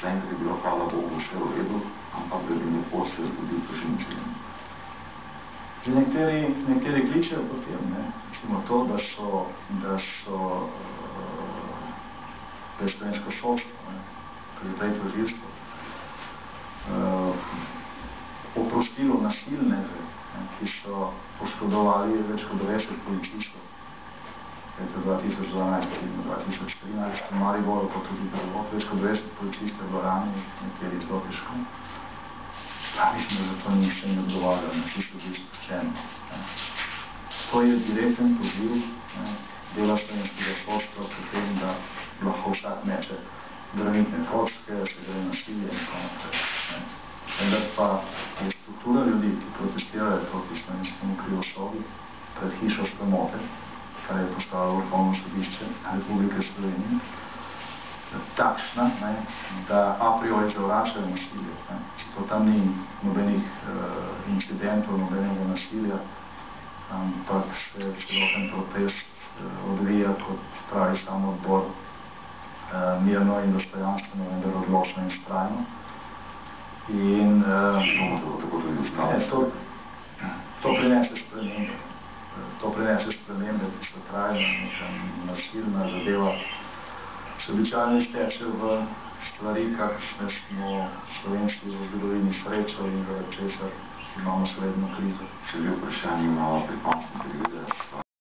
zaenkrat je bilo, hvala Bogu, vse v redu, ampak da bi nekoč se zgodil to še nič. Nekateri kličejo potem, recimo to, da je slovensko šolstvo, tudi prej tožilstvo, oprostilo nasilneže, ki so poškodovali več kot 90 policistov. Leta 2012 in 2013 v Mariboru, kot tudi drugod, več kot 20 policistov je bilo ranjenih, nekateri zelo težko. Pa mislim, da zato nišče ne odgovarjal, vsi so bili spuščeni. To je direkten poziv dela slovenskega šolstva, potem, da lahko vsak meče granitne kocke, se gre nasilje in tako naprej. Vendar pa je struktura ljudi, ki protestirajo proti slovenskemu krivosodju pred hišo sramote, kar je postavilo Vrhovno sodišče Republike Slovenije, takšna, da a priori zavračajo nasilje. Zato tam ni nobenih incidentov, nobenega nasilja, ampak se celoten protest odvija, kot pravi sam odbor, mirno in dostojanstveno, vendar odločno in vztrajno. In to prinese spremembe. To prinese spremembe, ki so trajne, neka nasilna zadeva se običajno izteče v stvari, kakšne smo Slovenci v zgodovini srečali in zaradi česar imamo še vedno krizo. Še dve vprašanje imamo pri koncu.